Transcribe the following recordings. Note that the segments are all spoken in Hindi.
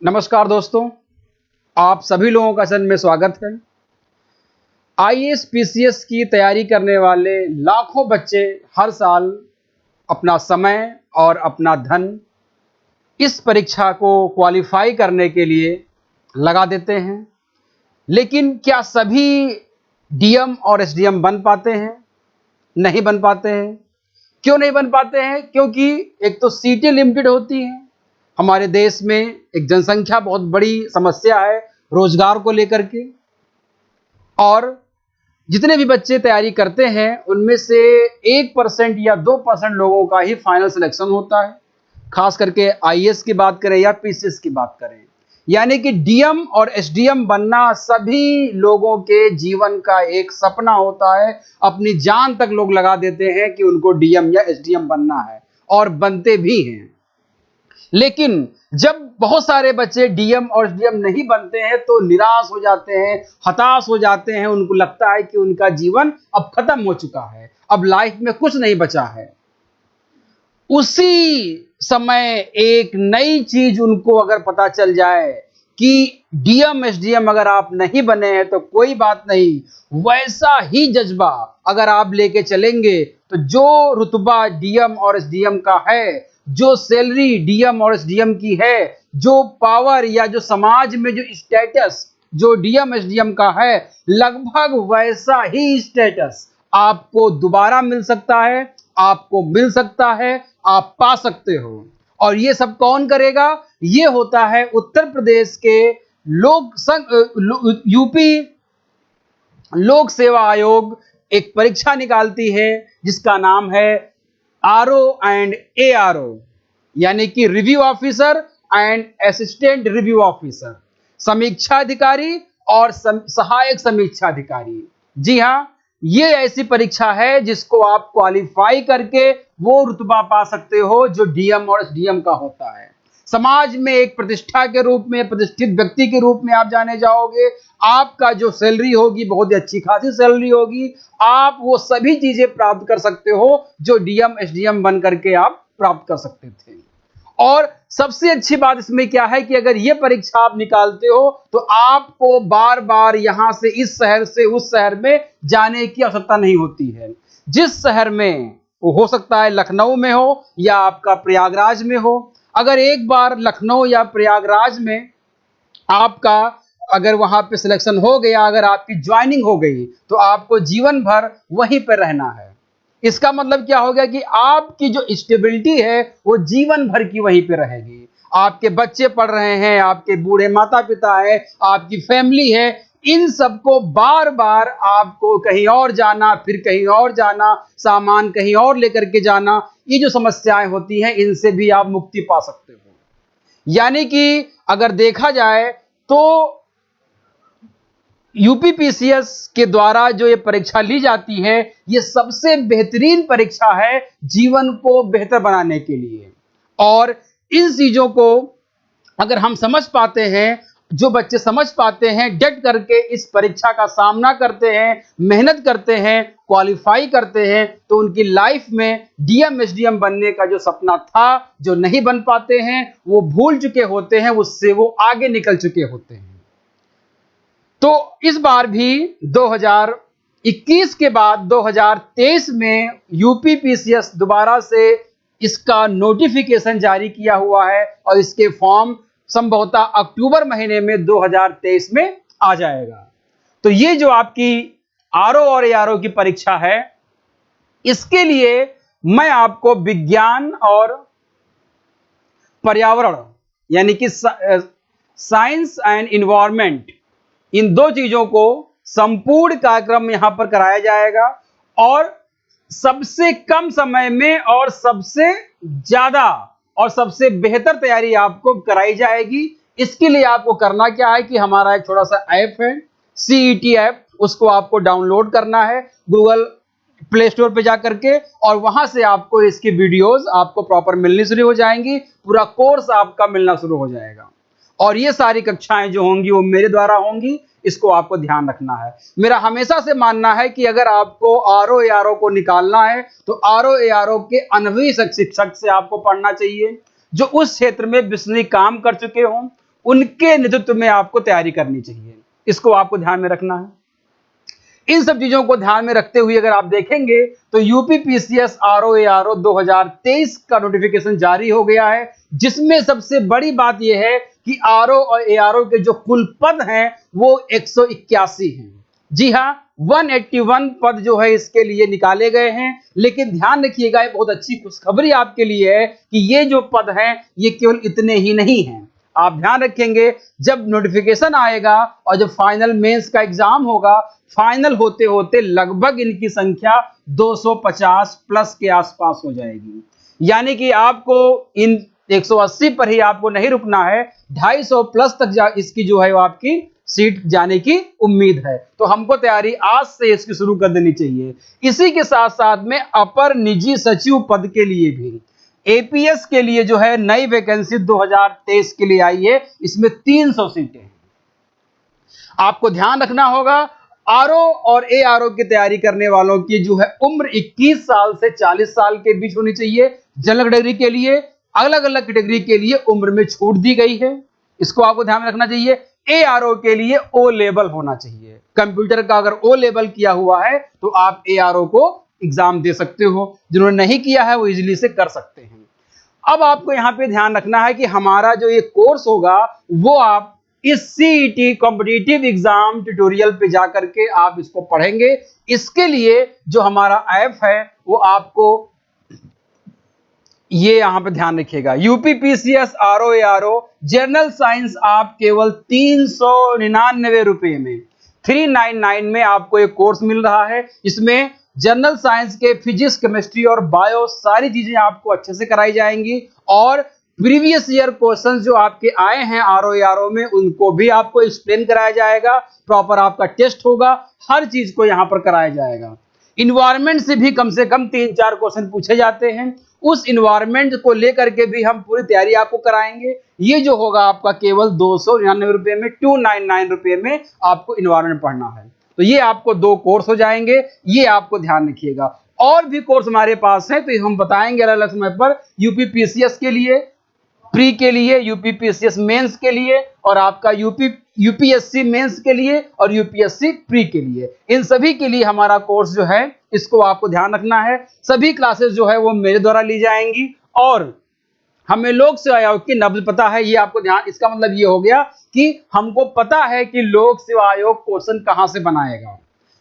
नमस्कार दोस्तों, आप सभी लोगों का सदन में स्वागत है। आईएएस पीसीएस की तैयारी करने वाले लाखों बच्चे हर साल अपना समय और अपना धन इस परीक्षा को क्वालिफाई करने के लिए लगा देते हैं। लेकिन क्या सभी डीएम और एसडीएम बन पाते हैं? नहीं बन पाते हैं। क्यों नहीं बन पाते हैं? क्योंकि एक तो सीटें लिमिटेड होती हैं। हमारे देश में एक जनसंख्या बहुत बड़ी समस्या है रोजगार को लेकर के, और जितने भी बच्चे तैयारी करते हैं उनमें से 1% या 2% लोगों का ही फाइनल सिलेक्शन होता है। खास करके आईएएस की बात करें या पीसीएस की बात करें, यानी कि डीएम और एसडीएम बनना सभी लोगों के जीवन का एक सपना होता है। अपनी जान तक लोग लगा देते हैं कि उनको डीएम या एसडीएम बनना है, और बनते भी हैं। लेकिन जब बहुत सारे बच्चे डीएम और एसडीएम नहीं बनते हैं तो निराश हो जाते हैं, हताश हो जाते हैं। उनको लगता है कि उनका जीवन अब खत्म हो चुका है, अब लाइफ में कुछ नहीं बचा है। उसी समय एक नई चीज उनको अगर पता चल जाए कि डीएम एसडीएम अगर आप नहीं बने हैं तो कोई बात नहीं, वैसा ही जज्बा अगर आप लेके चलेंगे तो जो रुतबा डीएम और एसडीएम का है, जो सैलरी डीएम और एसडीएम की है, जो पावर या जो समाज में जो स्टेटस जो डीएम एसडीएम का है, लगभग वैसा ही स्टेटस आपको दोबारा मिल सकता है, आपको मिल सकता है, आप पा सकते हो। और ये सब कौन करेगा? ये होता है उत्तर प्रदेश के यूपी लोक सेवा आयोग एक परीक्षा निकालती है जिसका नाम है आरओ एंड एआरओ, यानी कि review officer and assistant review officer, समीक्षा अधिकारी और सहायक समीक्षा अधिकारी। जी हां, ये ऐसी परीक्षा है जिसको आप क्वालिफाई करके वो रुतबा पा सकते हो जो डीएम और एसडीएम का होता है। समाज में एक प्रतिष्ठा के रूप में, प्रतिष्ठित व्यक्ति के रूप में आप जाने जाओगे। आपका जो सैलरी होगी बहुत ही अच्छी खासी सैलरी होगी। आप वो सभी चीजें प्राप्त कर सकते हो जो डीएम एसडीएम बन करके आप प्राप्त कर सकते थे। और सबसे अच्छी बात इसमें क्या है कि अगर ये परीक्षा आप निकालते हो तो आपको बार बार यहां से इस शहर से उस शहर में जाने की आवश्यकता नहीं होती है। जिस शहर में वो हो सकता है लखनऊ में हो या आपका प्रयागराज में हो, अगर एक बार लखनऊ या प्रयागराज में आपका अगर वहां पे सिलेक्शन हो गया, अगर आपकी ज्वाइनिंग हो गई, तो आपको जीवन भर वहीं पर रहना है। इसका मतलब क्या हो गया कि आपकी जो स्टेबिलिटी है वो जीवन भर की वहीं पे रहेगी। आपके बच्चे पढ़ रहे हैं, आपके बूढ़े माता पिता है, आपकी फैमिली है, इन सबको बार बार आपको कहीं और जाना, फिर कहीं और जाना, सामान कहीं और लेकर के जाना, ये जो समस्याएं होती हैं इनसे भी आप मुक्ति पा सकते हो। यानी कि अगर देखा जाए तो यूपीपीसीएस के द्वारा जो ये परीक्षा ली जाती है, ये सबसे बेहतरीन परीक्षा है जीवन को बेहतर बनाने के लिए। और इन चीजों को अगर हम समझ पाते हैं, जो बच्चे समझ पाते हैं, डट करके इस परीक्षा का सामना करते हैं, मेहनत करते हैं, क्वालिफाई करते हैं, तो उनकी लाइफ में डीएम एसडीएम बनने का जो सपना था, जो नहीं बन पाते हैं, वो भूल चुके होते हैं, उससे वो आगे निकल चुके होते हैं। तो इस बार भी 2021 के बाद 2023 में यूपीपीसीएस दोबारा से इसका नोटिफिकेशन जारी किया हुआ है और इसके फॉर्म संभवतः अक्टूबर महीने में 2023 में आ जाएगा। तो ये जो आपकी आरओ और एआरओ की परीक्षा है, इसके लिए मैं आपको विज्ञान और पर्यावरण यानी कि साइंस एंड इन्वायरमेंट, इन दो चीजों को संपूर्ण कार्यक्रम यहां पर कराया जाएगा, और सबसे कम समय में और सबसे ज्यादा और सबसे बेहतर तैयारी आपको कराई जाएगी। इसके लिए आपको करना क्या है कि हमारा एक छोटा सा ऐप है, सीईटी ऐप, उसको आपको डाउनलोड करना है गूगल प्ले स्टोर पे जाकर के, और वहां से आपको इसकी वीडियोस आपको प्रॉपर मिलनी शुरू हो जाएंगी, पूरा कोर्स आपका मिलना शुरू हो जाएगा। और ये सारी कक्षाएं जो होंगी वो मेरे द्वारा होंगी, इसको आपको ध्यान रखना है। मेरा हमेशा से मानना है कि अगर आपको आरओ एआरओ को निकालना है तो आरओ एआरओ के अनुभवी शिक्षक से आपको पढ़ना चाहिए, जो उस क्षेत्र में बिजली काम कर चुके हों, उनके नेतृत्व में आपको तैयारी करनी चाहिए। इसको आपको ध्यान में रखना है। इन सब चीजों को ध्यान में रखते हुए अगर आप देखेंगे तो यूपीपीसीएस आरओ 2023 का नोटिफिकेशन जारी हो गया है, जिसमें सबसे बड़ी बात यह है कि आरओ और एआरओ के जो कुल पद हैं वो 181 हैं। जी हाँ, 181 पद जो है इसके लिए निकाले गए हैं। लेकिन ध्यान रखिएगा, ये बहुत अच्छी खुशखबरी आपके लिए है कि ये जो पद हैं ये केवल इतने ही नहीं हैं। आप ध्यान रखेंगे, जब नोटिफिकेशन आएगा और जब फाइनल मेंस का एग्जाम होगा, फाइनल होते होते लगभग इनकी संख्या 250 प्लस के आसपास हो जाएगी। यानी कि आपको इन 180 पर ही आपको नहीं रुकना है, 250 प्लस तक इसकी जो है वो आपकी सीट जाने की उम्मीद है। तो हमको तैयारी आज से इसकी शुरू कर देनी चाहिए। इसी के साथ साथ में अपर निजी सचिव पद के लिए भी एपीएस के लिए जो है नई वैकेंसी 2023 के लिए आई है, इसमें 300 सीटें हैं। आपको ध्यान रखना होगा, आरओ और एआरओ की तैयारी करने वालों की जो है उम्र 21 साल से 40 साल के बीच होनी चाहिए। जनरल कैटेगरी के लिए, अलग अलग कैटेगरी के लिए उम्र में छूट दी गई है, इसको आपको ध्यान में रखना चाहिए। एआरओ के लिए ओ लेवल होना चाहिए। कंप्यूटर का अगर ओ लेवल किया हुआ है तो आप एआरओ को एग्जाम दे सकते हो, जिन्होंने नहीं किया है वो इजीली से कर सकते हैं। अब आपको यहां पे ध्यान रखना है कि हमारा जो ये कोर्स होगा वो आप इस सीईटी कॉम्पिटिटिव एग्जाम ट्यूटोरियल पे जाकर के आप इसको पढ़ेंगे। इसके लिए जो हमारा ऐप है वो आपको ये यहां पे ध्यान रखिएगा, यूपीपीसीएस आरओ जनरल साइंस आप केवल 399 रुपए में 399 में आपको एक कोर्स मिल रहा है। इसमें जनरल साइंस के फिजिक्स, केमिस्ट्री और बायो सारी चीजें आपको अच्छे से कराई जाएंगी और प्रीवियस ईयर क्वेश्चंस जो आपके आए हैं आरओ में उनको भी आपको एक्सप्लेन कराया जाएगा। प्रॉपर आपका टेस्ट होगा, हर चीज को यहां पर कराया जाएगा। इन्वायरमेंट से भी कम से कम 3-4 क्वेश्चन पूछे जाते हैं, उस इन्वायरमेंट को लेकर के भी हम पूरी तैयारी आपको कराएंगे। ये जो होगा आपका केवल 299 रुपए में, 299 रुपए में आपको इन्वायरमेंट पढ़ना है। तो ये आपको 2 कोर्स हो जाएंगे, ये आपको ध्यान रखिएगा। और भी कोर्स हमारे पास है तो हम बताएंगे अलग अलग समय पर, यूपीपीसीएस के लिए, प्री के लिए, यूपीपीसीएस मेंस के लिए और आपका यूपीएससी मेंस के लिए और यूपीएससी प्री के लिए। इन सभी के लिए हमारा कोर्स जो है इसको आपको ध्यान रखना है। सभी क्लासेस जो है वो मेरे द्वारा ली जाएंगी और हमें लोक सेवा आयोग की नब्ज पता है, ये आपको ध्यान, इसका मतलब ये हो गया कि हमको पता है कि लोक सेवा आयोग क्वेश्चन कहां से बनाएगा।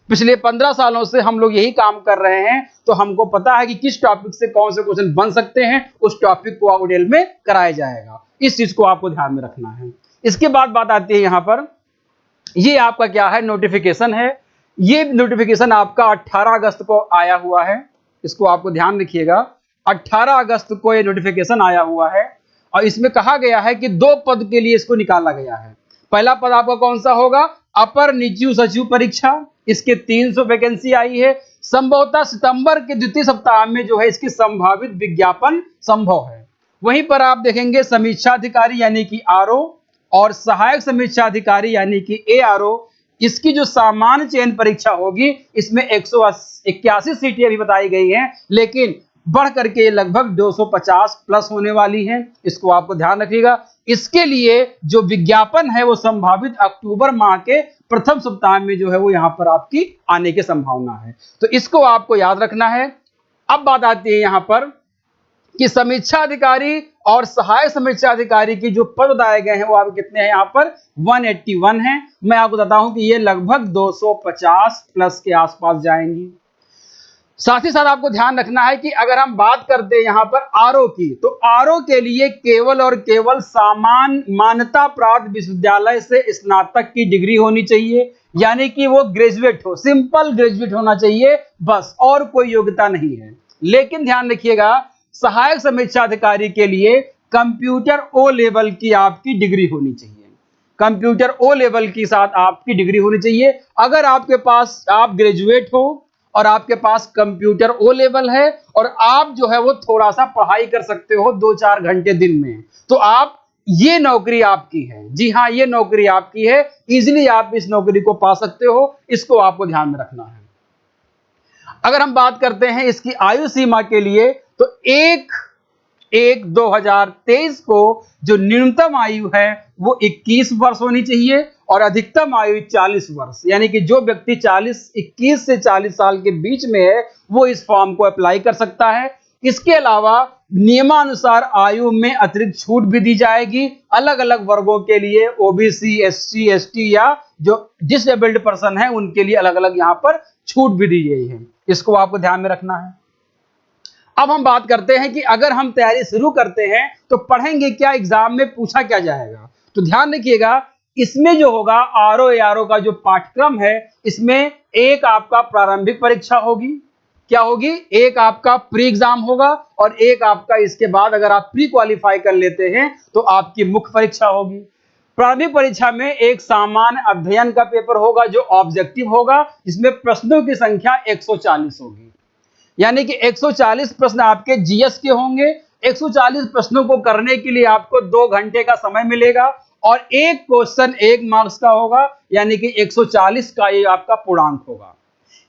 पिछले 15 सालों से हम लोग यही काम कर रहे हैं, तो हमको पता है कि किस टॉपिक से कौन से क्वेश्चन बन सकते हैं, उस टॉपिक को आपको डिटेल में कराया जाएगा। इस चीज को आपको ध्यान में रखना है। इसके बाद बात आती है यहां पर, ये आपका क्या है, नोटिफिकेशन है। ये नोटिफिकेशन आपका 18 अगस्त को आया हुआ है, इसको आपको ध्यान रखिएगा। 18 अगस्त को ये नोटिफिकेशन आया हुआ है और इसमें कहा गया है कि 2 पद के लिए इसको निकाला गया है। पहला पद आपका कौन सा होगा, अपर निजी सचिव परीक्षा, इसके 300 वैकेंसी आई है। संभवतः सितंबर के द्वितीय सप्ताह में जो है इसकी संभावित विज्ञापन संभव है। वहीं पर आप देखेंगे समीक्षा अधिकारी यानी कि आरओ और सहायक समीक्षा अधिकारी यानी कि एआरओ, इसकी जो सामान्य चयन परीक्षा होगी इसमें 181 सीटें अभी बताई गई हैं, लेकिन बढ़ करके लगभग 250 प्लस होने वाली हैं। इसको आपको ध्यान रखिएगा। इसके लिए जो विज्ञापन है वो संभावित अक्टूबर माह के प्रथम सप्ताह में जो है वो यहां पर आपकी आने की संभावना है, तो इसको आपको याद रखना है। अब बात आती है यहां पर कि समीक्षा अधिकारी और सहायक समीक्षा अधिकारी की जो पद बताए गए हैं वो आप कितने हैं, यहाँ पर 181 हैं। मैं आपको बताता हूं कि ये लगभग 250 प्लस के आसपास जाएंगी। साथ ही साथ आपको ध्यान रखना है कि अगर हम बात करते हैं यहां पर आरओ की, तो आरओ के लिए केवल और केवल सामान्य मान्यता प्राप्त विश्वविद्यालय से स्नातक की डिग्री होनी चाहिए, यानी कि वो ग्रेजुएट हो, सिंपल ग्रेजुएट होना चाहिए बस, और कोई योग्यता नहीं है। लेकिन ध्यान रखिएगा, सहायक समीक्षा अधिकारी के लिए कंप्यूटर ओ लेवल की आपकी डिग्री होनी चाहिए। कंप्यूटर ओ लेवल के साथ आपकी डिग्री होनी चाहिए। अगर आपके पास, आप ग्रेजुएट हो और आपके पास कंप्यूटर ओ लेवल है और आप जो है वो थोड़ा सा पढ़ाई कर सकते हो 2-4 घंटे दिन में, तो आप, ये नौकरी आपकी है। जी हाँ, ये नौकरी आपकी है, इजीली आप इस नौकरी को पा सकते हो। इसको आपको ध्यान में रखना है। अगर हम बात करते हैं इसकी आयु सीमा के लिए, तो एक 1/1/2023 को जो न्यूनतम आयु है वो 21 वर्ष होनी चाहिए और अधिकतम आयु 40 वर्ष, यानी कि जो व्यक्ति 21 से 40 साल के बीच में है वो इस फॉर्म को अप्लाई कर सकता है। इसके अलावा नियमानुसार आयु में अतिरिक्त छूट भी दी जाएगी अलग अलग वर्गों के लिए, ओबीसी, एससी, एसटी या जो डिसेबल्ड पर्सन है उनके लिए अलग अलग यहां पर छूट भी दी गई है। इसको आपको ध्यान में रखना है। अब हम बात करते हैं कि अगर हम तैयारी शुरू करते हैं तो पढ़ेंगे क्या, एग्जाम में पूछा क्या जाएगा। तो ध्यान रखिएगा, इसमें जो होगा आरओ एआरओ का जो पाठ्यक्रम है इसमें एक आपका प्रारंभिक परीक्षा होगी, क्या होगी, एक आपका प्री एग्जाम होगा और एक आपका इसके बाद अगर आप प्री क्वालिफाई कर लेते हैं तो आपकी मुख्य परीक्षा होगी। प्रारंभिक परीक्षा में एक सामान्य अध्ययन का पेपर होगा जो ऑब्जेक्टिव होगा, जिसमें प्रश्नों की संख्या 140 होगी, यानी कि 140 प्रश्न आपके जीएस के होंगे। 140 प्रश्नों को करने के लिए आपको 2 घंटे का समय मिलेगा और एक क्वेश्चन 1 मार्क्स का होगा, यानी कि 140 का ये आपका पूर्णांक होगा।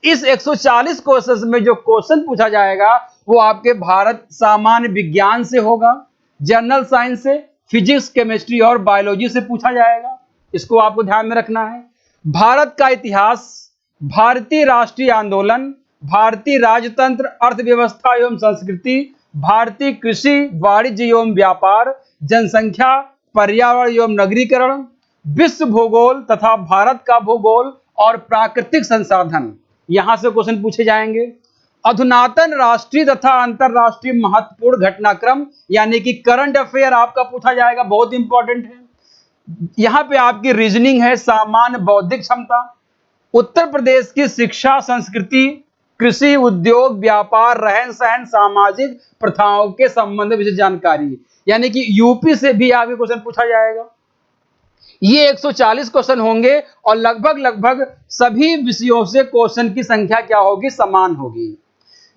इस 140 क्वेश्चन में जो क्वेश्चन पूछा जाएगा वो आपके भारत सामान्य विज्ञान से होगा, जनरल साइंस से, फिजिक्स, केमिस्ट्री और बायोलॉजी से पूछा जाएगा। इसको आपको ध्यान में रखना है। भारत का इतिहास, भारतीय राष्ट्रीय आंदोलन, भारतीय राजतंत्र, अर्थव्यवस्था एवं संस्कृति, भारतीय कृषि, वाणिज्य एवं व्यापार, जनसंख्या, पर्यावरण एवं नगरीकरण, विश्व भूगोल तथा भारत का भूगोल और प्राकृतिक संसाधन, यहां से क्वेश्चन पूछे जाएंगे। अधुनातन राष्ट्रीय तथा अंतरराष्ट्रीय महत्वपूर्ण घटनाक्रम, यानी कि करंट अफेयर आपका पूछा जाएगा, बहुत इंपॉर्टेंट है। यहां पे आपकी रीजनिंग है, सामान्य बौद्धिक क्षमता, उत्तर प्रदेश की शिक्षा, संस्कृति, कृषि, उद्योग, व्यापार, रहन सहन, सामाजिक प्रथाओं के संबंध में जानकारी, यानी कि यूपी से भी आगे क्वेश्चन पूछा जाएगा। ये 140 क्वेश्चन होंगे और लगभग सभी विषयों से क्वेश्चन की संख्या क्या होगी, समान होगी।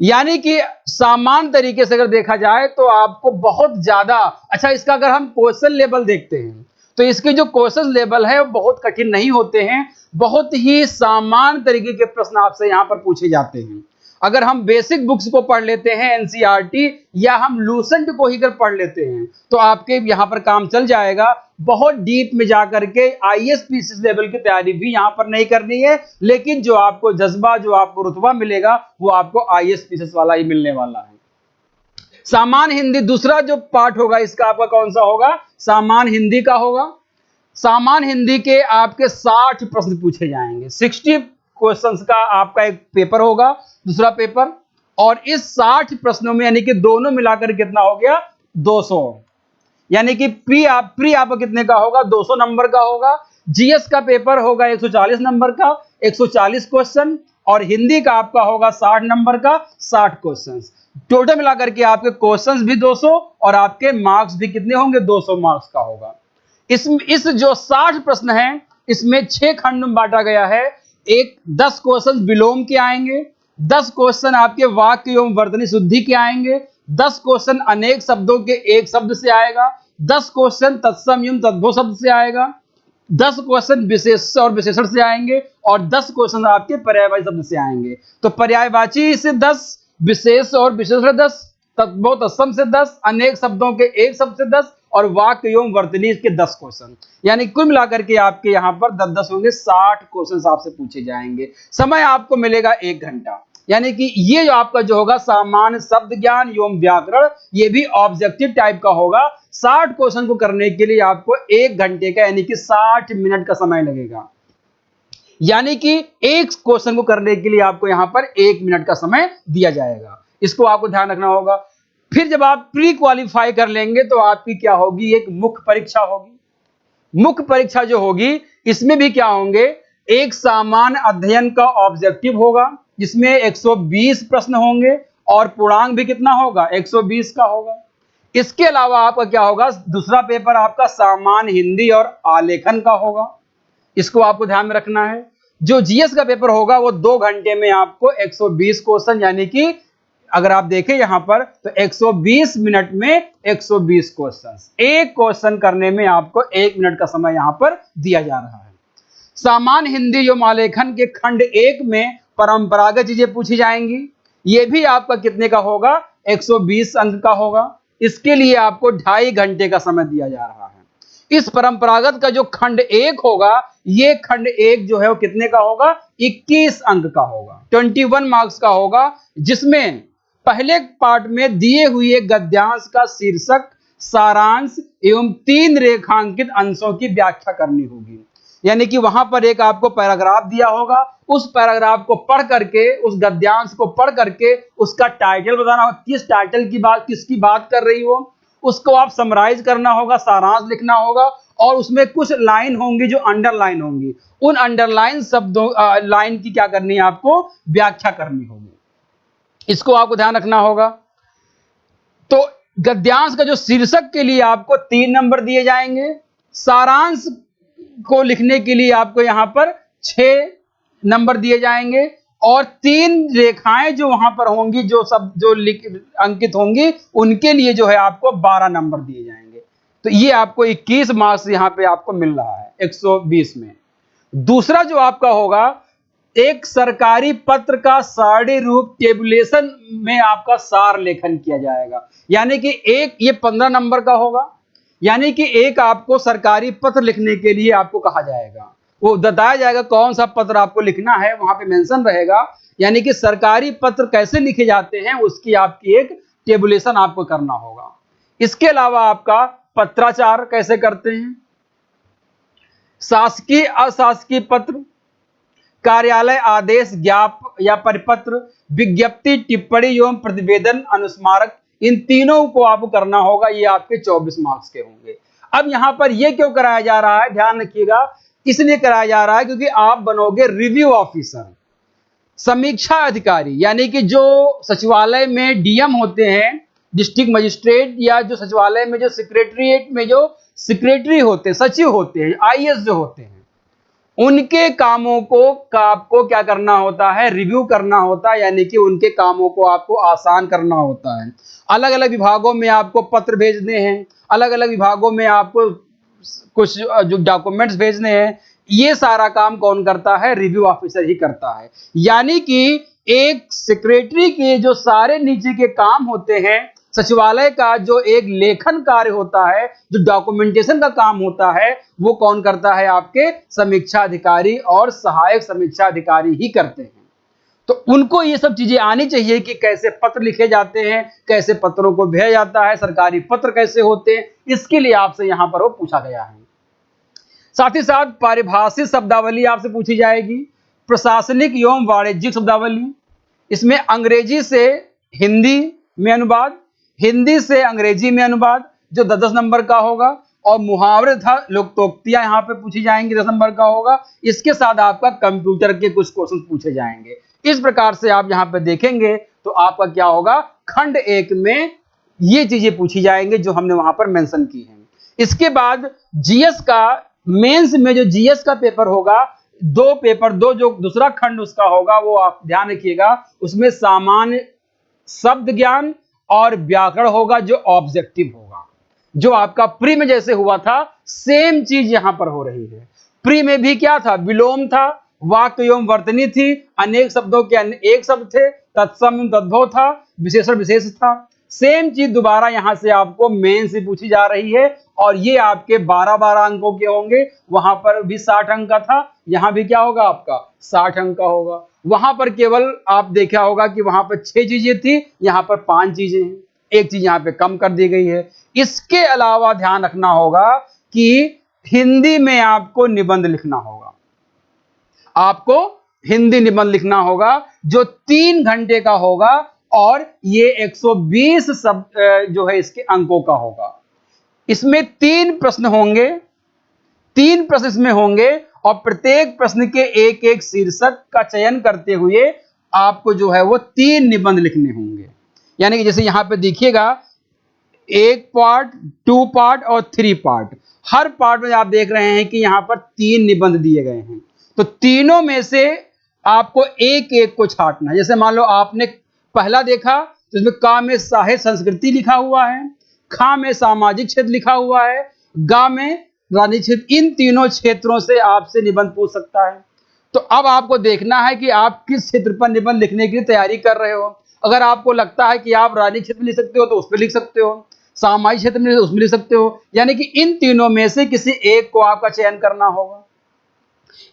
यानी कि सामान्य तरीके से अगर देखा जाए तो आपको बहुत ज्यादा अच्छा, इसका अगर हम क्वेश्चन लेवल देखते हैं तो इसके जो क्वेश्चन लेवल है वो बहुत कठिन नहीं होते हैं, बहुत ही सामान्य तरीके के प्रश्न आपसे यहां पर पूछे जाते हैं। अगर हम बेसिक बुक्स को पढ़ लेते हैं एनसीईआरटी या हम लूसेंट को ही अगर पढ़ लेते हैं तो आपके यहां पर काम चल जाएगा। बहुत डीप में जाकर के आईएएस लेवल की तैयारी भी यहां पर नहीं करनी है, लेकिन जो आपको जज्बा, जो आपको रुतबा मिलेगा वो आपको आईएएस वाला ही मिलने वाला है। सामान्य हिंदी दूसरा जो पार्ट होगा इसका आपका कौन सा होगा, सामान्य हिंदी का होगा। सामान्य हिंदी के आपके 60 प्रश्न पूछे जाएंगे, 60 क्वेश्चंस का आपका एक पेपर होगा, दूसरा पेपर। और इस 60 प्रश्नों में यानी कि दोनों मिलाकर कितना हो गया, 200, यानी कि प्री आपका कितने का होगा, 200 नंबर का होगा। जीएस का पेपर होगा 140 नंबर का, 140 क्वेश्चन, और हिंदी का आपका होगा 60 नंबर का, 60 क्वेश्चंस। टोटल मिलाकर के आपके क्वेश्चंस भी 200 और आपके मार्क्स भी कितने होंगे, 200 मार्क्स का होगा। इस जो 60 प्रश्न हैं इसमें 6 खंड में बांटा गया है। 10 क्वेश्चन विलोम के आएंगे, 10 क्वेश्चन आपके वाक्य एवं वर्तनी शुद्धि के आएंगे, 10 क्वेश्चन अनेक शब्दों के एक शब्द से आएगा, 10 क्वेश्चन तत्सम एवं तद्भव शब्द से आएगा, 10 क्वेश्चन विशेष और विशेषण से आएंगे और 10 क्वेश्चन आपके पर्यायवाची शब्द से आएंगे। तो पर्यायवाची से 10, विशेष और विशेषण 10, तद्भव तत्सम से 10, अनेक शब्दों के एक शब्द से 10 और वाक्य एवं वर्तनी के 10 क्वेश्चन, यानी कुल मिलाकर के आपके यहां पर 10-10 होंगे, 60 क्वेश्चन आपसे पूछे जाएंगे। समय आपको मिलेगा 1 घंटा, यानी कि ये जो आपका जो होगा सामान्य शब्द ज्ञान एवं व्याकरण, ये भी ऑब्जेक्टिव टाइप का होगा। 60 क्वेश्चन को करने के लिए आपको 1 घंटे का यानी कि 60 मिनट का समय लगेगा, यानी कि एक क्वेश्चन को करने के लिए आपको यहां पर 1 मिनट का समय दिया जाएगा। इसको आपको ध्यान रखना होगा। फिर जब आप प्री क्वालिफाई कर लेंगे तो आपकी क्या होगी, एक मुख्य परीक्षा होगी। मुख्य परीक्षा जो होगी इसमें भी क्या होंगे, एक सामान्य अध्ययन का ऑब्जेक्टिव होगा जिसमें 120 प्रश्न होंगे और पूर्णांक भी कितना होगा, 120 का होगा। इसके अलावा आपका क्या होगा, दूसरा पेपर आपका सामान्य हिंदी और आलेखन का होगा। इसको आपको ध्यान में रखना है। जो जीएस का पेपर होगा वो 2 घंटे में आपको 120 क्वेश्चन, यानी कि अगर आप देखें यहां पर तो 120 मिनट में 120 क्वेश्चंस, एक क्वेश्चन करने में आपको 1 मिनट का समय यहां पर दिया जा रहा है। सामान्य हिंदी एवं आलेखन के खंड 1 में परंपरागत चीजें पूछी जाएंगी। यह भी आपका कितने का होगा, 120 अंक का होगा। इसके लिए आपको 2.5 घंटे का समय दिया जा रहा है। इस परंपरागत का जो खंड 1 होगा, ये खंड 1 जो है वो कितने का होगा? 21 अंक का होगा, 21 मार्क्स का होगा, जिसमें पहले पार्ट में दिए हुए गद्यांश का शीर्षक, सारांश एवं 3 रेखांकित अंशों की व्याख्या करनी होगी। यानी कि वहां पर एक आपको पैराग्राफ दिया होगा, उस पैराग्राफ को पढ़ करके, उस गद्यांश को पढ़ करके उसका टाइटल बताना होगा, किस टाइटल की बात, किसकी बात कर रही हो, उसको आप समराइज करना होगा, सारांश लिखना होगा, और उसमें कुछ लाइन होंगी जो अंडरलाइन होंगी, उन अंडरलाइन शब्दों लाइन की क्या करनी है? आपको व्याख्या करनी होगी। इसको आपको ध्यान रखना होगा। तो गद्यांश का जो शीर्षक के लिए आपको 3 नंबर दिए जाएंगे, सारांश को लिखने के लिए आपको यहां पर 6 नंबर दिए जाएंगे, और 3 रेखाएं जो वहां पर होंगी, जो सब जो अंकित होंगी, उनके लिए जो है आपको 12 नंबर दिए जाएंगे। तो ये आपको 21 मार्क्स यहां पे आपको मिल रहा है 120 में। दूसरा जो आपका होगा, एक सरकारी पत्र का सारणी रूप टेबुलेशन में आपका सार लेखन किया जाएगा। यानी कि एक ये 15 नंबर का होगा। यानी कि एक आपको सरकारी पत्र लिखने के लिए आपको कहा जाएगा, वो बताया जाएगा कौन सा पत्र आपको लिखना है, वहां पे मेंशन रहेगा। यानी कि सरकारी पत्र कैसे लिखे जाते हैं उसकी आपकी एक टेबुलेशन आपको करना होगा। इसके अलावा आपका पत्राचार कैसे करते हैं, शासकीय अशासकीय पत्र, कार्यालय आदेश, ज्ञाप या परिपत्र, विज्ञप्ति, टिप्पणी एवं प्रतिवेदन, अनुस्मारक, इन तीनों को आपको करना होगा। ये आपके 24 मार्क्स के होंगे। अब यहां पर ये क्यों कराया जा रहा है, ध्यान रखिएगा, इसलिए कराया जा रहा है क्योंकि आप बनोगे रिव्यू ऑफिसर, समीक्षा अधिकारी। यानी कि जो सचिवालय में डीएम होते हैं, डिस्ट्रिक्ट मजिस्ट्रेट, या जो सचिवालय में जो सेक्रेटरीट में जो सेक्रेटरी होते हैं, सचिव होते हैं, आईएएस जो होते हैं, उनके कामों को आपको क्या करना होता है? रिव्यू करना होता है। यानी कि उनके कामों को आपको आसान करना होता है। अलग अलग विभागों में आपको पत्र भेजने हैं, अलग अलग विभागों में आपको कुछ जो डॉक्यूमेंट्स भेजने हैं, ये सारा काम कौन करता है? रिव्यू ऑफिसर ही करता है। यानी कि एक सेक्रेटरी के जो सारे नीचे के काम होते हैं, सचिवालय का जो एक लेखन कार्य होता है, जो डॉक्यूमेंटेशन का काम होता है, वो कौन करता है? आपके समीक्षा अधिकारी और सहायक समीक्षा अधिकारी ही करते हैं। तो उनको ये सब चीजें आनी चाहिए कि कैसे पत्र लिखे जाते हैं, कैसे पत्रों को भेजा जाता है, सरकारी पत्र कैसे होते हैं, इसके लिए आपसे यहां पर वो पूछा गया है। साथ ही साथ पारिभाषिक शब्दावली आपसे पूछी जाएगी, प्रशासनिक एवं वाणिज्यिक शब्दावली, इसमें अंग्रेजी से हिंदी में अनुवाद, हिंदी से अंग्रेजी में अनुवाद जो 10 नंबर का होगा, और मुहावरे तथा लोकोक्तियां यहाँ पे पूछी जाएंगी, 10 नंबर का होगा। इसके साथ आपका कंप्यूटर के कुछ क्वेश्चन पूछे जाएंगे। इस प्रकार से आप यहाँ पे देखेंगे तो आपका क्या होगा, खंड 1 में ये चीजें पूछी जाएंगे जो हमने वहां पर मेंशन की हैं। इसके बाद जीएस का, मेंस में जो जीएस का पेपर होगा, दो जो दूसरा खंड उसका होगा, वो आप ध्यान रखिएगा, उसमें सामान्य शब्द ज्ञान और व्याकरण होगा जो ऑब्जेक्टिव होगा। जो आपका प्री में जैसे हुआ था, सेम चीज यहां पर हो रही है। प्री में भी क्या था? विलोम था, वाक्य एवं वर्तनी थी, अनेक शब्दों के एक शब्द थे, तत्सम एवं तद्भव था, विशेषण विशेष था। सेम चीज दोबारा यहां से आपको मेन से पूछी जा रही है, और ये आपके 12-12 अंकों के होंगे। वहां पर भी 60 अंक का था, यहां भी क्या होगा आपका 60 अंक का होगा। वहां पर केवल आप देखा होगा कि वहां पर 6 चीजें थी, यहां पर 5 चीजें हैं, एक चीज यहां पे कम कर दी गई है। इसके अलावा ध्यान रखना होगा कि हिंदी में आपको निबंध लिखना होगा, आपको हिंदी निबंध लिखना होगा जो 3 घंटे का होगा, और ये 120 जो है इसके अंकों का होगा। इसमें 3 प्रश्न होंगे, 3 प्रश्न इसमें होंगे, और प्रत्येक प्रश्न के एक एक शीर्षक का चयन करते हुए आपको जो है वो 3 निबंध लिखने होंगे। यानी कि जैसे यहां पे देखिएगा, 1 पार्ट, 2 पार्ट और 3 पार्ट। हर पार्ट में आप देख रहे हैं कि यहां पर 3 निबंध दिए गए हैं। तो तीनों में से आपको एक एक को छांटना है। जैसे मान लो आपने पहला देखा तो इसमें का में साहित्य संस्कृति लिखा हुआ है, खा में सामाजिक क्षेत्र लिखा हुआ है, गा में राजनीतिक क्षेत्र। इन तीनों क्षेत्रों से आपसे निबंध पूछ सकता है। तो अब आपको देखना है कि आप किस क्षेत्र पर निबंध लिखने की तैयारी कर रहे हो। अगर आपको लगता है कि आप राजनीतिक क्षेत्र में लिख सकते हो तो उस पर लिख सकते हो। सामाजिक क्षेत्र में उसमें लिख सकते हो। यानी कि इन तीनों में से किसी एक को आपका चयन करना होगा।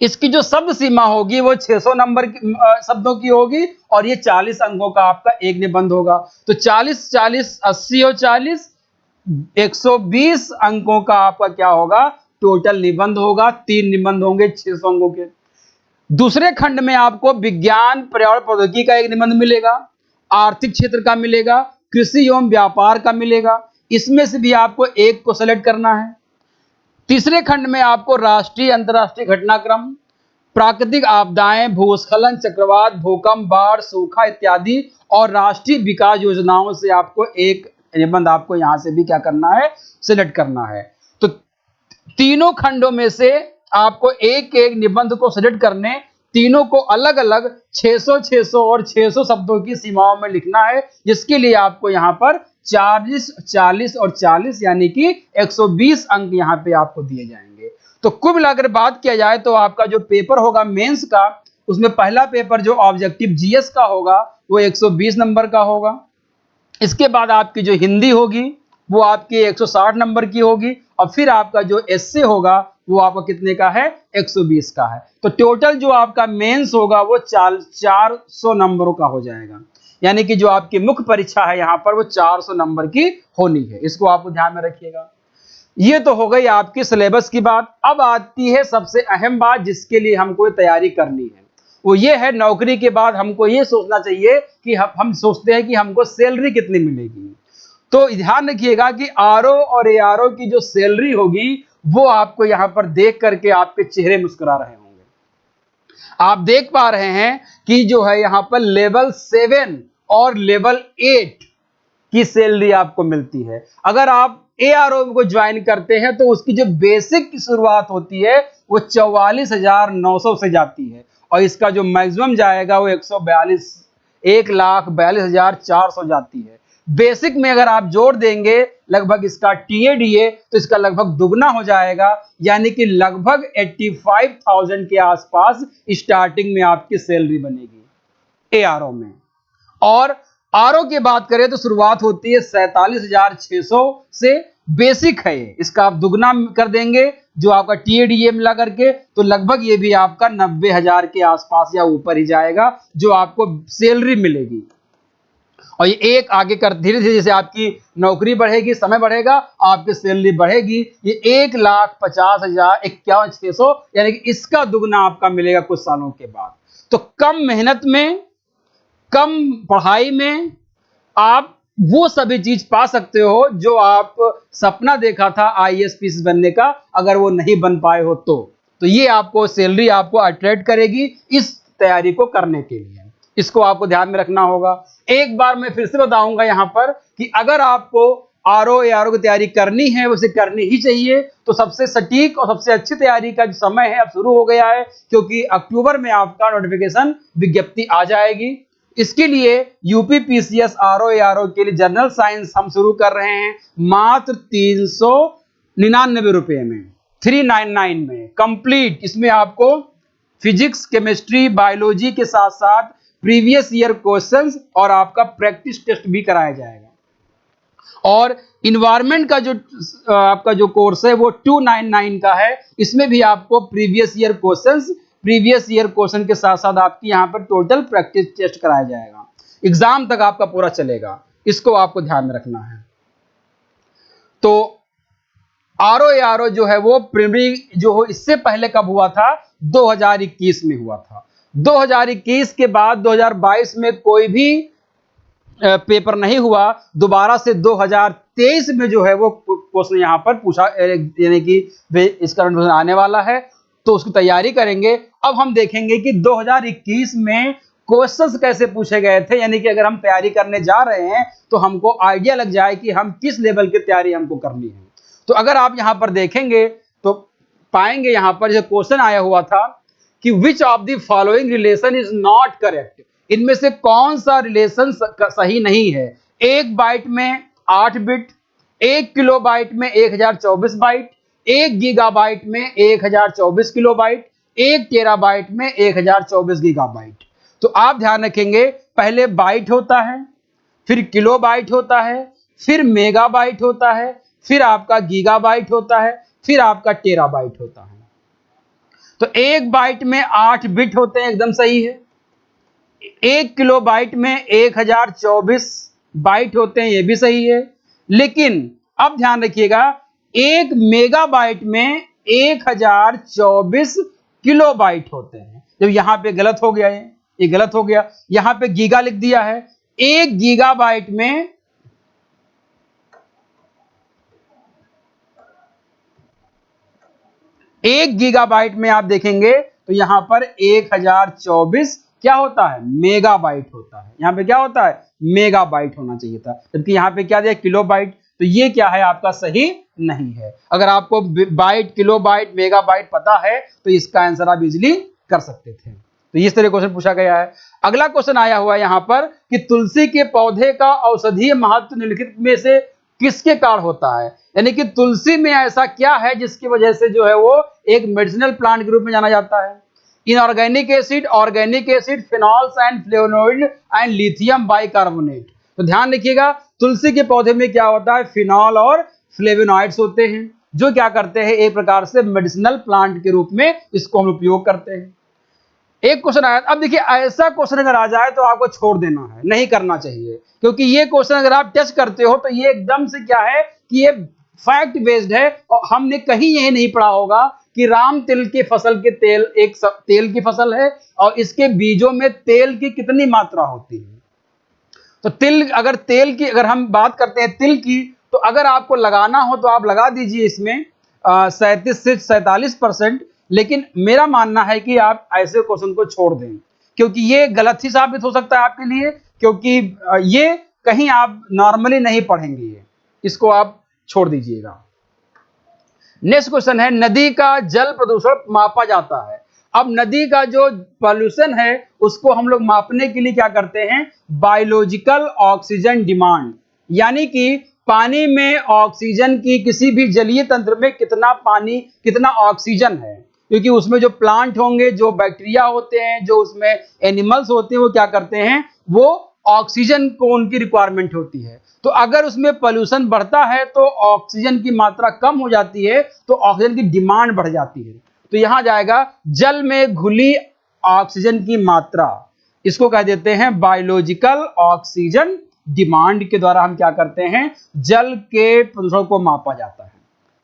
इसकी जो शब्द सीमा होगी वो 600 नंबर की शब्दों की होगी और ये 40 अंकों का आपका एक निबंध होगा। तो 40 40 80 और 40 120 अंकों का आपका क्या होगा, टोटल निबंध होगा। 3 निबंध होंगे 600 अंकों के। दूसरे खंड में आपको विज्ञान पर्यावरण प्रौद्योगिकी का एक निबंध मिलेगा, आर्थिक क्षेत्र का मिलेगा, कृषि एवं व्यापार का मिलेगा। इसमें से भी आपको एक को सेलेक्ट करना है। तीसरे खंड में आपको राष्ट्रीय अंतर्राष्ट्रीय घटनाक्रम, प्राकृतिक आपदाएं, भूस्खलन, चक्रवात, भूकंप, बाढ़, सूखा इत्यादि और राष्ट्रीय विकास योजनाओं से आपको एक निबंध आपको यहां से भी क्या करना है, सिलेक्ट करना है। तो तीनों खंडों में से आपको एक एक निबंध को सिलेक्ट करने, तीनों को अलग अलग 600 600 और 600 शब्दों की सीमाओं में लिखना है, जिसके लिए आपको यहां पर 40 40 और 40 यानी कि 120 अंक यहां पे आपको दिए जाएंगे। तो कुल मिलाकर बात किया जाए तो आपका जो पेपर होगा मेंस का, उसमें पहला पेपर जो ऑब्जेक्टिव जीएस का होगा वो 120 नंबर का होगा। इसके बाद आपकी जो हिंदी होगी वो आपकी 160 नंबर की होगी और फिर आपका जो एसए होगा वो आपका कितने का है, 120 का है। तो टोटल जो आपका मेंस होगा वो 400 नंबरों का हो जाएगा। यानी कि जो आपकी मुख्य परीक्षा है यहाँ पर वो 400 नंबर की होनी है। इसको आपको ध्यान में रखिएगा। ये तो हो गई आपकी सिलेबस की बात। अब आती है सबसे अहम बात जिसके लिए हमको तैयारी करनी है, वो ये है नौकरी के बाद हमको ये सोचना चाहिए कि हम सोचते हैं कि हमको सैलरी कितनी मिलेगी। तो ध्यान रखिएगा कि आरओ और एआरओ की जो सैलरी होगी वो आपको यहां पर देख करके आपके चेहरे मुस्कुरा रहे होंगे। आप देख पा रहे हैं कि जो है यहां पर लेवल 7 और लेवल 8 की सैलरी आपको मिलती है। अगर आप एआरओ को ज्वाइन करते हैं तो उसकी जो बेसिक की शुरुआत होती है वो 44,900 से जाती है और इसका जो मैक्सिमम जाएगा वो 1,42,400 जाती है। बेसिक में अगर आप जोड़ देंगे लगभग इसका टीएडीए तो इसका लगभग दुगना हो जाएगा, यानी कि लगभग 85,000 के आसपास स्टार्टिंग में आपकी सैलरी बनेगी एआरओ में। और आरओ की बात करें तो शुरुआत होती है 47,600 से। बेसिक है ये, इसका आप दुगना कर देंगे जो आपका टीएडीए मिला करके तो लगभग ये भी आपका 90,000 के आसपास या ऊपर ही जाएगा जो आपको सैलरी मिलेगी। और ये एक आगे कर धीरे धीरे जैसे आपकी नौकरी बढ़ेगी, समय बढ़ेगा, आपकी सैलरी बढ़ेगी। ये 1,50,000 यानी कि इसका दुगना आपका मिलेगा कुछ सालों के बाद। तो कम मेहनत में, कम पढ़ाई में आप वो सभी चीज पा सकते हो जो आप सपना देखा था आईएएस पीएस बनने का, अगर वो नहीं बन पाए हो तो ये आपको सैलरी आपको अट्रैक्ट करेगी इस तैयारी को करने के लिए। इसको आपको ध्यान में रखना होगा। एक बार मैं फिर से बताऊंगा यहां पर कि अगर आपको आरओ एआरओ की तैयारी करनी है उसे करनी ही चाहिए। तो सबसे सटीक और सबसे अच्छी तैयारी का जो समय है अब शुरू हो गया है, क्योंकि अक्टूबर में आपका नोटिफिकेशन विज्ञप्ति आ जाएगी। इसके लिए यूपीपीसीएस आरओ एआरओ के लिए जनरल साइंस हम शुरू कर रहे हैं मात्र 399 रुपए में, 399 में कंप्लीट। इसमें आपको फिजिक्स, केमिस्ट्री, बायोलॉजी के साथ साथ प्रीवियस ईयर क्वेश्चंस और आपका प्रैक्टिस टेस्ट भी कराया जाएगा। और इन्वायरमेंट का जो आपका जो कोर्स है वो 299 का है। इसमें भी आपको प्रीवियस ईयर क्वेश्चन के साथ साथ आपकी यहां पर टोटल प्रैक्टिस टेस्ट कराया जाएगा। एग्जाम तक आपका पूरा चलेगा, इसको आपको ध्यान में रखना है। तो आरओ एआरओ जो है वो प्रीलिमिनरी जो हो इससे पहले कब हुआ था, 2021 में हुआ था। 2021 के बाद 2022 में कोई भी पेपर नहीं हुआ। दोबारा से 2023 में जो है वो क्वेश्चन यहां पर पूछा, यानी कि इसका नोटिफिकेशन आने वाला है तो उसकी तैयारी करेंगे। अब हम देखेंगे कि 2021 में क्वेश्चंस कैसे पूछे गए थे, यानी कि अगर हम तैयारी करने जा रहे हैं तो हमको आइडिया लग जाए कि हम किस लेवल की तैयारी हमको करनी है। तो अगर आप यहां पर देखेंगे तो पाएंगे यहां पर जो क्वेश्चन आया हुआ था कि which of the following relation is not correct, इनमें से कौन सा रिलेशन सही नहीं है। 1 बाइट में 8 बिट, 1 किलोबाइट में 1024 बाइट, 1 गीगाबाइट में 1024 किलोबाइट, 1 टेराबाइट में 1024 गीगाबाइट। तो आप ध्यान रखेंगे पहले बाइट होता है, फिर किलोबाइट होता है, फिर मेगाबाइट होता है, फिर आपका गीगाबाइट होता है, फिर आपका टेराबाइट होता है। तो 1 बाइट में 8 बिट होते हैं, एकदम सही है। 1 किलोबाइट में 1024 बाइट होते हैं, ये भी सही है। लेकिन अब ध्यान रखिएगा, 1 मेगाबाइट में 1024 किलोबाइट होते हैं। जब यहां पे गलत हो गया, ये गलत हो गया, यहां पे गीगा लिख दिया है। 1 गीगाबाइट में 1 गीगाबाइट में आप देखेंगे तो यहां पर 1024 क्या होता है, मेगाबाइट होता है। यहां पे क्या होता है, मेगाबाइट होना चाहिए था, जबकि यहां पे क्या दिया, किलोबाइट। तो ये क्या है, आपका सही नहीं है। अगर आपको बाइट, किलोबाइट, मेगाबाइट पता है तो इसका आंसर आप इजीली कर सकते थे। तो इस तरह क्वेश्चन पूछा गया है। अगला क्वेश्चन आया हुआ है यहां पर कि तुलसी के पौधे का औषधीय महत्व निम्नलिखित में से किसके कारण होता है। यानी कि तुलसी में ऐसा क्या है जिसकी वजह से जो है वो एक मेडिसिनल प्लांट के रूप में जाना जाता है। Inorganic acid, organic acid, phenols and flavonoid and lithium bicarbonate. तो ध्यान रखिएगा, तुलसी के पौधे में क्या होता है, फिनॉल और फ्लेवोनॉइड्स होते हैं, जो क्या करते हैं, एक प्रकार से मेडिसिनल प्लांट के रूप में इसको हम उपयोग करते हैं। एक क्वेश्चन आया, अब देखिए ऐसा क्वेश्चन अगर आ जाए तो आपको छोड़ देना है, नहीं करना चाहिए, क्योंकि ये क्वेश्चन अगर आप टच करते हो तो ये एकदम से क्या है कि ये फैक्ट बेस्ड है, और हमने कहीं यही नहीं पढ़ा होगा कि राम तिल के फसल के तेल एक तेल की फसल है और इसके बीजों में तेल की कितनी मात्रा होती है। तो तेल की अगर हम बात करते हैं तिल की, तो अगर आपको लगाना हो तो आप लगा दीजिए इसमें 37 से 47%। लेकिन मेरा मानना है कि आप ऐसे क्वेश्चन को छोड़ दें, क्योंकि ये गलत ही साबित हो सकता है आपके लिए, क्योंकि ये कहीं आप नॉर्मली नहीं पढ़ेंगे, ये इसको आप छोड़ दीजिएगा। नेक्स्ट क्वेश्चन है, नदी का जल प्रदूषण मापा जाता है। अब नदी का जो पॉल्यूशन है उसको हम लोग मापने के लिए क्या करते हैं, बायोलॉजिकल ऑक्सीजन डिमांड, यानी कि पानी में ऑक्सीजन की, किसी भी जलीय तंत्र में कितना पानी, कितना ऑक्सीजन है, क्योंकि उसमें जो प्लांट होंगे, जो बैक्टीरिया होते हैं, जो उसमें एनिमल्स होते हैं, वो क्या करते हैं, वो ऑक्सीजन को उनकी रिक्वायरमेंट होती है। तो अगर उसमें पोल्यूशन बढ़ता है तो ऑक्सीजन की मात्रा कम हो जाती है, तो ऑक्सीजन की डिमांड बढ़ जाती है। तो यहां जाएगा जल में घुली ऑक्सीजन की मात्रा, इसको कह देते हैं बायोलॉजिकल ऑक्सीजन डिमांड के द्वारा हम क्या करते हैं, जल के प्रदूषण को मापा जाता है।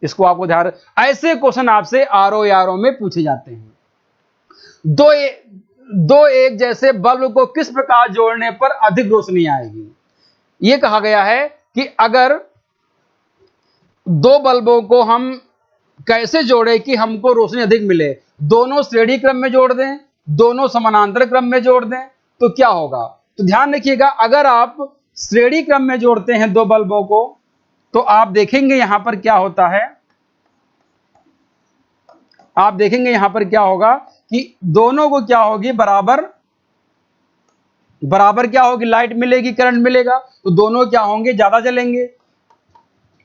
इसको आपको ध्यान, ऐसे क्वेश्चन आपसे आरओ में पूछे जाते हैं। दो एक जैसे बल्ब को किस प्रकार जोड़ने पर अधिक रोशनी आएगी। यह कहा गया है कि अगर दो बल्बों को हम कैसे जोड़े कि हमको रोशनी अधिक मिले, दोनों श्रेणी क्रम में जोड़ दें, दोनों समानांतर क्रम में जोड़ दें, तो क्या होगा। तो ध्यान रखिएगा, अगर आप श्रेणी क्रम में जोड़ते हैं दो बल्बों को, तो आप देखेंगे यहां पर क्या होता है, आप देखेंगे यहां पर क्या होगा कि दोनों को क्या होगी, बराबर क्या होगी, लाइट मिलेगी, करंट मिलेगा, तो दोनों क्या होंगे, ज्यादा जलेंगे।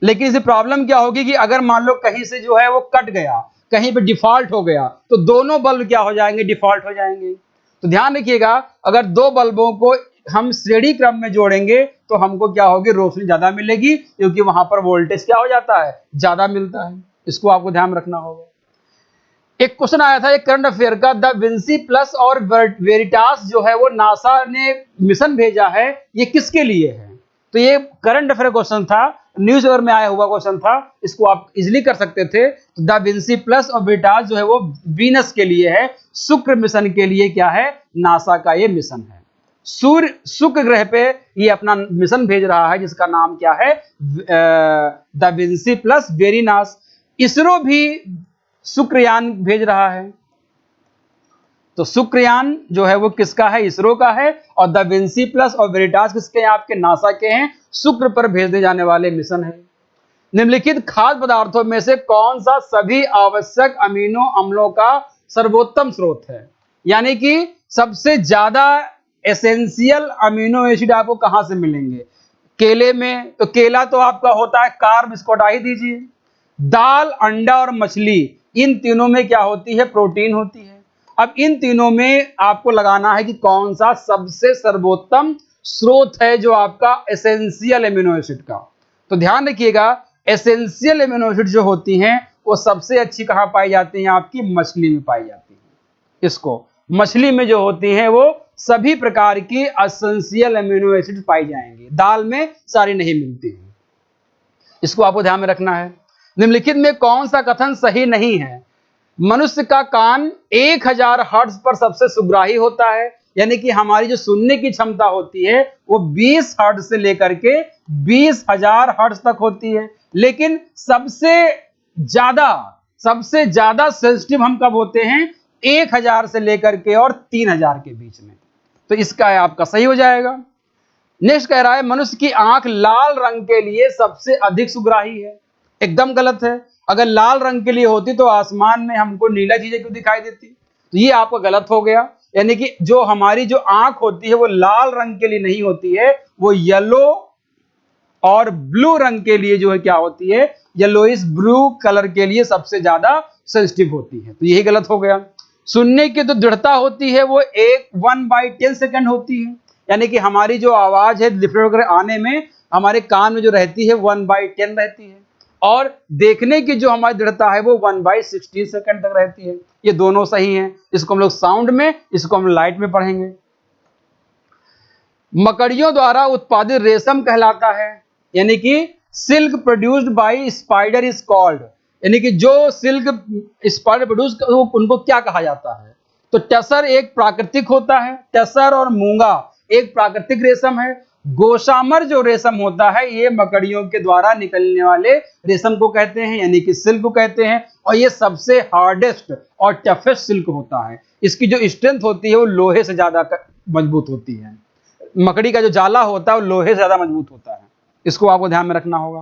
लेकिन इसे प्रॉब्लम क्या होगी कि अगर मान लो कहीं से जो है वो कट गया, कहीं पे डिफॉल्ट हो गया, तो दोनों बल्ब क्या हो जाएंगे, डिफॉल्ट हो जाएंगे। तो ध्यान रखिएगा, अगर दो बल्बों को हम श्रेणी क्रम में जोड़ेंगे तो हमको क्या होगी, रोशनी ज्यादा मिलेगी, क्योंकि वहां पर वोल्टेज क्या हो जाता है, ज्यादा मिलता है। इसको आपको ध्यान रखना होगा। एक क्वेश्चन आया था एक करंट अफेयर का, द विंसी प्लस और वेरिटास जो है वो नासा ने मिशन भेजा है, ये किसके लिए है। तो ये करंट अफेयर क्वेश्चन था, न्यूज पेपर में आया हुआ क्वेश्चन था, इसको आप इजिली कर सकते थे। तो द विंसी प्लस और वेरिटास जो है वो वीनस के लिए है, शुक्र मिशन के लिए क्या है, नासा का ये मिशन है। शुक्र ग्रह पे ये अपना मिशन भेज रहा है, जिसका नाम क्या है, द विंसी प्लस वेरिनास। इसरो भी शुक्रयान भेज रहा है। तो शुक्रयान जो है वो किसका है, इसरो का है, और द विंसी प्लस और वेरिटास किसके हैं, आपके नासा के हैं, शुक्र पर भेजने जाने वाले मिशन है। निम्नलिखित खाद्य पदार्थों में से कौन सा सभी आवश्यक अमीनो अम्लों का सर्वोत्तम स्रोत है। यानी कि सबसे ज्यादा एसेंशियल अमीनो एसिड आपको कहां से मिलेंगे, केले में। तो केला तो आपका होता है कार्ब, इसको हटा ही दीजिए। दाल, अंडा और मछली, इन तीनों में क्या होती है, प्रोटीन होती है। अब इन तीनों में आपको लगाना है कि कौन सा सबसे सर्वोत्तम स्रोत है जो आपका एसेंशियल एमिनो एसिड का। तो ध्यान रखिएगा, एसेंशियल एमिनो एसिड जो होती हैं वो सबसे अच्छी कहाँ पाई जाती हैं? आपकी मछली में पाई जाती है। इसको मछली में जो होती हैं वो सभी प्रकार की एसेंशियल एमिनो एसिड पाई जाएंगी, दाल में सारी नहीं मिलती हैं। इसको आपको ध्यान में रखना है। निम्नलिखित में कौन सा कथन सही नहीं है? मनुष्य का कान 1000 हर्ट्ज पर सबसे सुग्राही होता है, यानी कि हमारी जो सुनने की क्षमता होती है वो 20 हर्ट्ज से लेकर के 20,000 हर्ट्ज तक होती है। लेकिन सबसे ज्यादा सेंसिटिव हम कब होते हैं? 1000 से लेकर के और 3000 के बीच में। तो इसका आपका सही हो जाएगा। नेक्स्ट कह रहा है मनुष्य की आंख लाल रंग के लिए सबसे अधिक सुग्राही है। एकदम गलत है। अगर लाल रंग के लिए होती तो आसमान में हमको नीला चीजें क्यों दिखाई देती? तो ये आपका गलत हो गया। यानी कि जो हमारी जो आंख होती है वो लाल रंग के लिए नहीं होती है, वो येलो और ब्लू रंग के लिए जो है क्या होती है? येलोइश ब्लू कलर के लिए सबसे ज्यादा सेंसिटिव होती है। तो यही गलत हो गया। सुनने की जो दृढ़ता होती है वो 1/10 सेकंड होती है, यानी कि हमारी जो आवाज है लिफ्ट वगैरह आने में हमारे कान में जो रहती है 1/10 रहती है, और देखने की जो हमारी दृढ़ता है वो 1/16 सेकंड तक रहती है। ये दोनों सही हैं। इसको हम लोग साउंड में, इसको हम लाइट में पढ़ेंगे। मकड़ियों द्वारा उत्पादित रेशम कहलाता है, यानी कि silk produced by spider is called, यानी कि जो सिल्क स्पाइडर प्रोड्यूस उनको क्या कहा जाता है? तो टसर एक प्राकृतिक होता है, टसर और मूंगा एक प्राकृतिक रेशम है। गोशामर जो रेशम होता है ये मकड़ियों के द्वारा निकलने वाले रेशम को कहते हैं, यानी कि सिल्क को कहते हैं, और ये सबसे हार्डेस्ट और टफेस्ट सिल्क होता है। इसकी जो स्ट्रेंथ होती है वो लोहे से ज्यादा मजबूत होती है। मकड़ी का जो जाला होता है वो लोहे से ज्यादा मजबूत होता है। इसको आपको ध्यान में रखना होगा।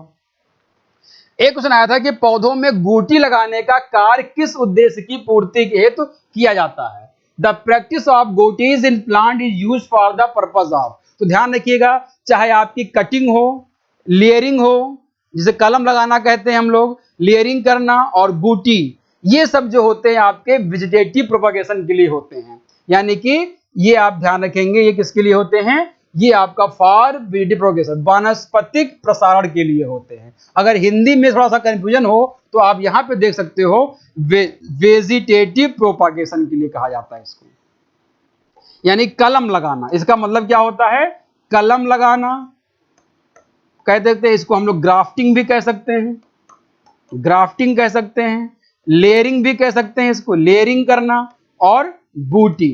एक क्वेश्चन आया था कि पौधों में बूटी लगाने का कार्य किस उद्देश्य की पूर्ति के हेतु किया जाता है? The practice of gooties in plant is use for the purpose of. तो ध्यान रखिएगा, चाहे आपकी कटिंग हो, लेयरिंग हो, जिसे कलम लगाना कहते हैं हम लोग, लेयरिंग करना और बूटी, ये सब जो होते हैं आपके वेजिटेटिव प्रोपगेशन के लिए होते हैं। यानी कि ये आप ध्यान रखेंगे, ये किसके लिए होते हैं? ये आपका फॉर वेजिटेटिव प्रोपगेशन, वानस्पतिक प्रसारण के लिए होते हैं। अगर हिंदी में थोड़ा सा कंफ्यूजन हो तो आप यहां पे देख सकते हो, वेजिटेटिव प्रोपगेशन के लिए कहा जाता है इसको, यानी कलम लगाना। इसका मतलब क्या होता है? कलम लगाना कह देते हैं इसको हम लोग। ग्राफ्टिंग भी कह सकते हैं, ग्राफ्टिंग कह सकते हैं, लेयरिंग भी कह सकते हैं इसको, लेयरिंग करना, और बूटी,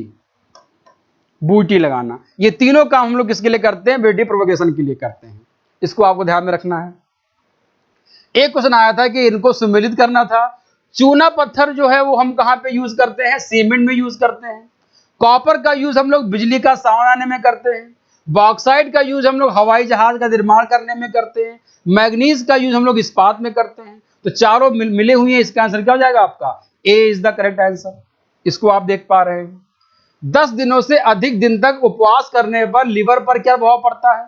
बूटी लगाना। ये तीनों काम हम लोग किसके लिए करते हैं? वेजिटेटिव प्रोपगेशन के लिए करते हैं। इसको आपको ध्यान में रखना है। एक क्वेश्चन आया था कि इनको सम्मिलित करना था। चूना पत्थर जो है वो हम कहां पे यूज करते हैं? सीमेंट में यूज करते हैं। कॉपर का यूज हम लोग बिजली का सामान बनाने में करते हैं। बॉक्साइड का यूज हम लोग हवाई जहाज का निर्माण करने में करते हैं। मैग्नीज का यूज हम लोग इस्पात में करते हैं। तो चारों मिले हुए हैं। इसका आंसर क्या हो जाएगा आपका? ए इज द करेक्ट आंसर। इसको आप देख पा रहे हैं। 10 दिनों से अधिक दिन तक उपवास करने पर लिवर पर क्या प्रभाव पड़ता है?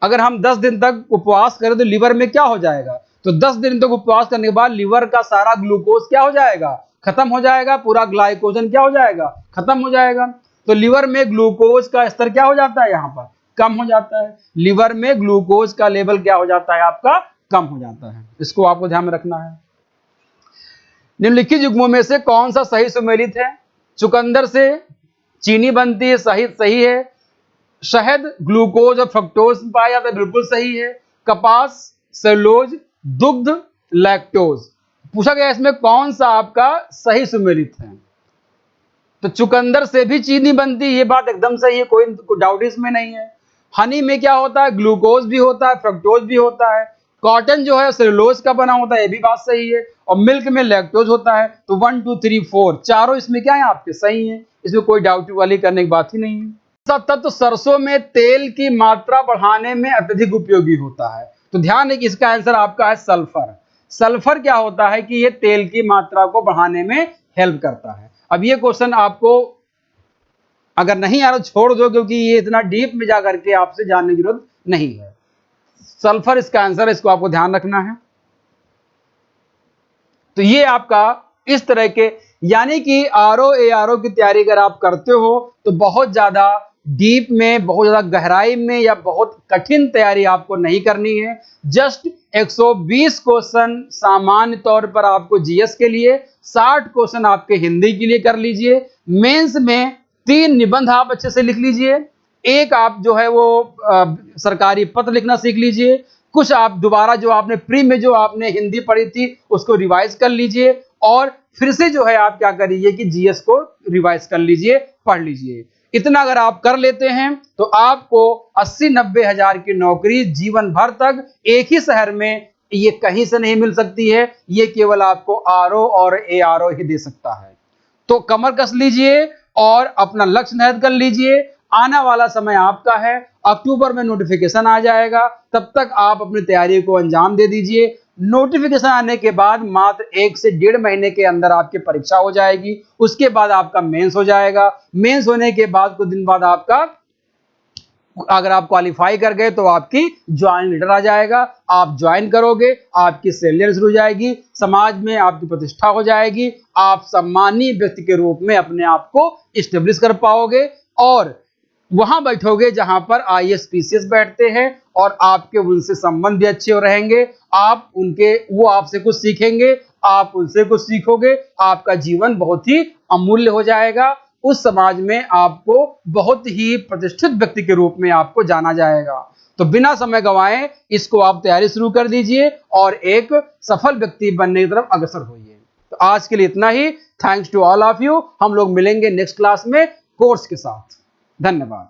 अगर हम 10 दिन तक उपवास करें तो लिवर में क्या हो जाएगा? तो 10 दिन तक उपवास करने के बाद लिवर का सारा ग्लूकोज क्या हो जाएगा? खत्म हो जाएगा। पूरा ग्लाइकोजन क्या हो जाएगा? खत्म हो जाएगा। तो लिवर में ग्लूकोज का स्तर क्या हो जाता है? यहां पर कम हो जाता है। लिवर में ग्लूकोज का लेवल क्या हो जाता है? आपका कम हो जाता है। इसको आपको ध्यान में रखना है। निम्नलिखित युग्मों में से कौन सा सही सुमेलित है? चुकंदर से चीनी बनती है, सही है। शहद ग्लूकोज और फ्रक्टोज पाया जाता है, बिल्कुल सही है। कपास सेलुलोज, दुग्ध लैक्टोज। पूछा गया इसमें कौन सा आपका सही सुमेलित है? तो चुकंदर से भी चीनी बनती है, ये बात एकदम सही है, कोई डाउट इसमें नहीं है। हनी में क्या होता है? ग्लूकोज भी होता है, फ्रक्टोज भी होता है। कॉटन जो है सेलुलोज का बना होता है, ये भी बात सही है। और मिल्क में लैक्टोज होता है। तो 1 2 3 4 चारों इसमें क्या है? आपके सही है। इसमें कोई डाउट वाली करने की बात ही नहीं है। तत्व सरसों में तेल की मात्रा बढ़ाने में अत्यधिक उपयोगी होता है। तो ध्यान है कि इसका आंसर आपका है सल्फर। सल्फर क्या होता है कि ये तेल की मात्रा को बढ़ाने में हेल्प करता है। अब ये क्वेश्चन आपको अगर नहीं आ रहा छोड़ दो, क्योंकि ये इतना डीप में जाकर के आपसे जानने की जरूरत नहीं है। सल्फर इसका आंसर है, इसको आपको ध्यान रखना है। तो ये आपका इस तरह के, यानी कि आरओ एआरओ की तैयारी अगर आप करते हो तो बहुत ज्यादा डीप में, बहुत ज्यादा गहराई में या बहुत कठिन तैयारी आपको नहीं करनी है। जस्ट 120 क्वेश्चन सामान्य तौर पर आपको जीएस के लिए, 60 क्वेश्चन आपके हिंदी के लिए कर लीजिए। मेंस में 3 निबंध आप अच्छे से लिख लीजिए, एक आप जो है वो सरकारी पत्र लिखना सीख लीजिए, कुछ आप दोबारा जो आपने प्री में जो आपने हिंदी पढ़ी थी उसको रिवाइज कर लीजिए, और फिर से जो है आप क्या करिए कि जीएस को रिवाइज कर लीजिए, पढ़ लीजिए। इतना अगर आप कर लेते हैं तो आपको 80-90 हजार की नौकरी जीवन भर तक एक ही शहर में, ये कहीं से नहीं मिल सकती है, ये केवल आपको आरओ और एआरओ ही दे सकता है। तो कमर कस लीजिए और अपना लक्ष्य निर्धारित कर लीजिए। आने वाला समय आपका है, अक्टूबर में नोटिफिकेशन आ जाएगा, तब तक आप अपनी तैयारी को अंजाम दे दीजिए। नोटिफिकेशन आने के बाद मात्र 1 से 1.5 महीने के अंदर आपकी परीक्षा हो जाएगी, उसके बाद आपका मेंस हो जाएगा। मेंस होने के बाद कुछ दिन बाद आपका, अगर आप क्वालिफाई कर गए तो आपकी ज्वाइन लेटर आ जाएगा, आप ज्वाइन करोगे, आपकी सैलरी शुरू हो जाएगी, समाज में आपकी प्रतिष्ठा हो जाएगी, आप सम्मानीय व्यक्ति के रूप में अपने आप को इस्टेब्लिश कर पाओगे, और वहां बैठोगे जहां पर आईएएस पीसीएस बैठते हैं, और आपके उनसे संबंध भी अच्छे रहेंगे। आप उनके, वो आपसे कुछ सीखेंगे, आप उनसे कुछ सीखोगे, आपका जीवन बहुत ही अमूल्य हो जाएगा। उस समाज में आपको बहुत ही प्रतिष्ठित व्यक्ति के रूप में आपको जाना जाएगा। तो बिना समय गंवाए इसको आप तैयारी शुरू कर दीजिए और एक सफल व्यक्ति बनने की तरफ अग्रसर होइए। तो आज के लिए इतना ही। Thanks to all of you. हम लोग मिलेंगे नेक्स्ट क्लास में कोर्स के साथ। धन्यवाद।